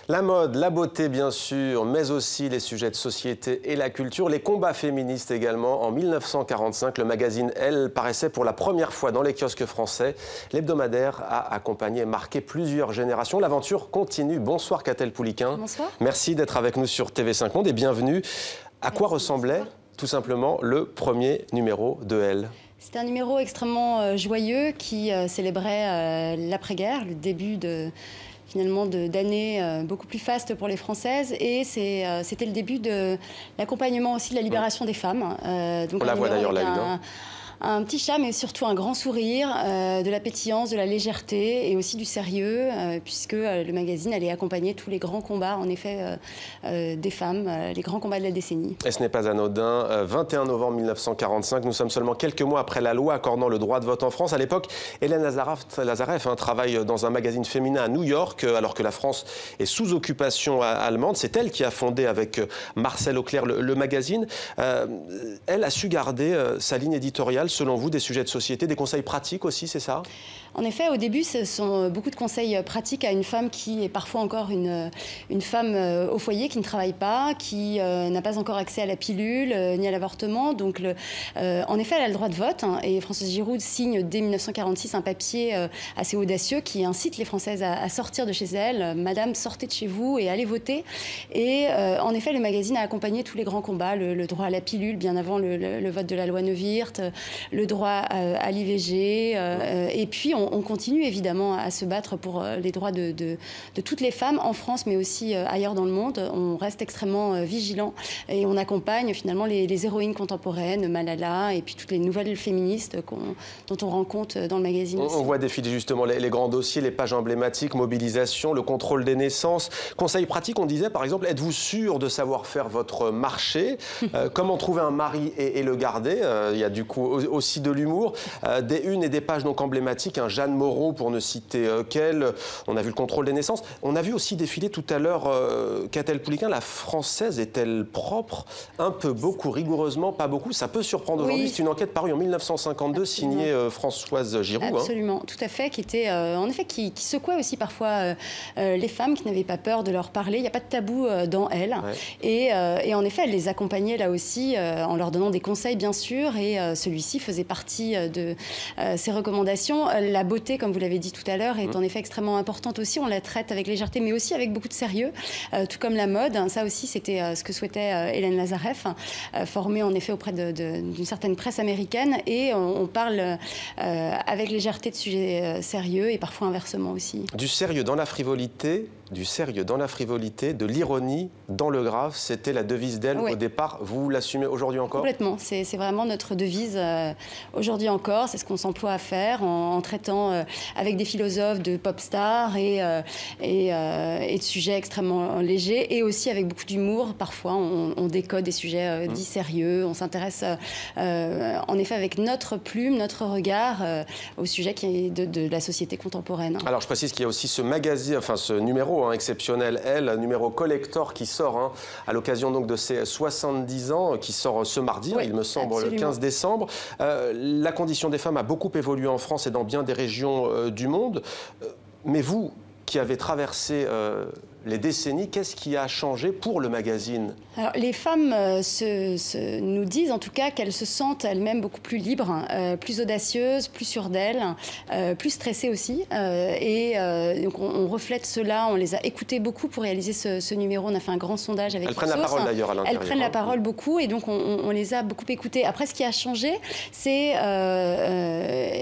La mode, la beauté bien sûr, mais aussi les sujets de société et la culture, les combats féministes également. En 1945, le magazine Elle paraissait pour la première fois dans les kiosques français. L'hebdomadaire a accompagné et marqué plusieurs générations. L'aventure continue. Bonsoir Catel Pouliquin. Bonsoir. Merci d'être avec nous sur TV5 Monde et bienvenue. À quoi ressemblait tout simplement le premier numéro de Elle ? C'était un numéro extrêmement joyeux qui célébrait l'après-guerre, le début d'années beaucoup plus fastes pour les Françaises, et c'était le début de l'accompagnement aussi de la libération des femmes. Donc on la voit d'ailleurs là. Un petit chat, mais surtout un grand sourire, de la pétillance, de la légèreté et aussi du sérieux, puisque le magazine allait accompagner tous les grands combats, en effet, des femmes, les grands combats de la décennie. Et ce n'est pas anodin. 21 novembre 1945, nous sommes seulement quelques mois après la loi accordant le droit de vote en France. À l'époque, Hélène Lazareff travaille dans un magazine féminin à New York, alors que la France est sous occupation allemande. C'est elle qui a fondé avec Marcel Auclair le magazine. Elle a su garder sa ligne éditoriale. Selon vous, des sujets de société, des conseils pratiques aussi, c'est ça ? En effet, au début, ce sont beaucoup de conseils pratiques à une femme qui est parfois encore une femme au foyer, qui ne travaille pas, qui n'a pas encore accès à la pilule ni à l'avortement. Donc, en effet, elle a le droit de vote. Et Françoise Giroud signe dès 1946 un papier assez audacieux qui incite les Françaises à sortir de chez elles. Madame, sortez de chez vous et allez voter. Et en effet, le magazine a accompagné tous les grands combats, le droit à la pilule, bien avant le vote de la loi Neuwirth, le droit à l'IVG, et puis on continue évidemment à se battre pour les droits de toutes les femmes en France, mais aussi ailleurs dans le monde. On reste extrêmement vigilants et on accompagne finalement les héroïnes contemporaines, Malala, et puis toutes les nouvelles féministes dont on rend compte dans le magazine. On voit défiler justement les grands dossiers, les pages emblématiques, mobilisation, le contrôle des naissances. Conseils pratiques, on disait par exemple, êtes-vous sûr de savoir faire votre marché ? Comment trouver un mari et le garder ? Il y a du coup aussi de l'humour, des unes et des pages donc emblématiques, Jeanne Moreau pour ne citer qu'elle, on a vu le contrôle des naissances, on a vu aussi défiler tout à l'heure Catel Pouliquin, la française est-elle propre ? Un peu, beaucoup, rigoureusement, pas beaucoup, ça peut surprendre aujourd'hui, oui. C'est une enquête parue en 1952 signée Françoise Giroud. Absolument, tout à fait, qui était en effet qui secouait aussi parfois les femmes qui n'avaient pas peur de leur parler, il n'y a pas de tabou dans elle, ouais. Et en effet elle les accompagnait là aussi en leur donnant des conseils bien sûr, et celui-ci faisait partie de ces recommandations. La beauté, comme vous l'avez dit tout à l'heure, est en effet extrêmement importante aussi. On la traite avec légèreté, mais aussi avec beaucoup de sérieux, tout comme la mode. Ça aussi, c'était ce que souhaitait Hélène Lazareff, formée en effet auprès d'une certaine presse américaine. Et on parle avec légèreté de sujets sérieux et parfois inversement aussi. Du sérieux dans la frivolité, de l'ironie dans le grave, c'était la devise d'elle au départ. Vous l'assumez aujourd'hui encore ? Complètement. C'est vraiment notre devise aujourd'hui encore. C'est ce qu'on s'emploie à faire en traitant avec des philosophes de pop stars et de sujets extrêmement légers, et aussi avec beaucoup d'humour. Parfois, on décode des sujets dits sérieux. On s'intéresse en effet avec notre plume, notre regard au sujet qui est de la société contemporaine. Alors, je précise qu'il y a aussi ce magazine, enfin ce numéro exceptionnel, Elle, un numéro collector qui sort à l'occasion donc de ses 70 ans, qui sort ce mardi, il me semble, absolument. Le 15 décembre. La condition des femmes a beaucoup évolué en France et dans bien des régions du monde. Mais vous, qui avez traversé les décennies, qu'est-ce qui a changé pour le magazine ? Alors, les femmes nous disent en tout cas qu'elles se sentent elles-mêmes beaucoup plus libres, plus audacieuses, plus sûres d'elles, plus stressées aussi. Donc on reflète cela, on les a écoutées beaucoup pour réaliser ce numéro. On a fait un grand sondage avec elles prennent la parole d'ailleurs à l'intérieur. Elles prennent la parole beaucoup, et donc on les a beaucoup écoutées. Après, ce qui a changé, c'est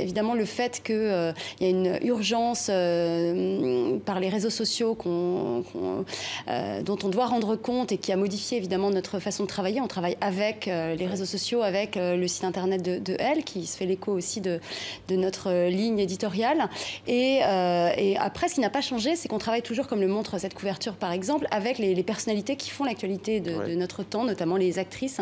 évidemment le fait qu'il y a une urgence par les réseaux sociaux dont on doit rendre compte et qui a modifié évidemment notre façon de travailler. On travaille avec les réseaux sociaux, avec le site internet de Elle, qui se fait l'écho aussi de notre ligne éditoriale. Et après, ce qui n'a pas changé, c'est qu'on travaille toujours, comme le montre cette couverture par exemple, avec les personnalités qui font l'actualité de notre temps, notamment les actrices.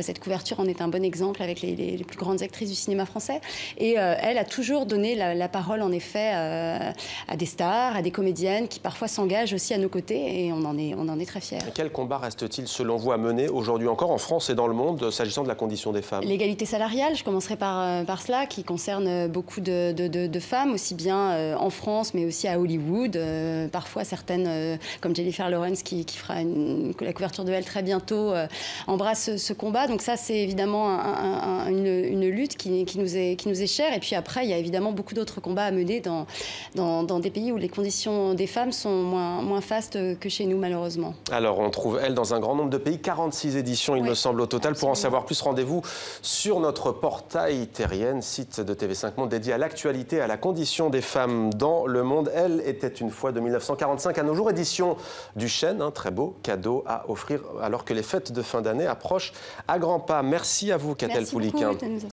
Cette couverture en est un bon exemple avec les plus grandes actrices du cinéma français. Et Elle a toujours donné la parole en effet à des stars, à des comédiennes qui parfois s'engagent aussi à nos côtés et on en est très fiers. Quel combat reste-t-il selon vous à mener aujourd'hui encore en France et dans le monde s'agissant de la condition des femmes? L'égalité salariale, je commencerai par cela, qui concerne beaucoup de femmes, aussi bien en France mais aussi à Hollywood. Parfois certaines, comme Jennifer Lawrence qui fera la couverture de Elle très bientôt, embrassent ce combat. Donc ça c'est évidemment une lutte qui nous est chère. Et puis après il y a évidemment beaucoup d'autres combats à mener dans des pays où les conditions des femmes sont moins fastes que chez nous malheureusement. Alors on trouve Elle dans un grand nombre de pays, 46 éditions il me semble au total. Absolument. Pour en savoir plus, rendez-vous sur notre portail Terrienne, site de TV5 Monde dédié à l'actualité, à la condition des femmes dans le monde. Elle était une fois de 1945 à nos jours, édition du Chêne, un très beau cadeau à offrir alors que les fêtes de fin d'année approchent à grands pas. Merci à vous, Catel Pouliquen.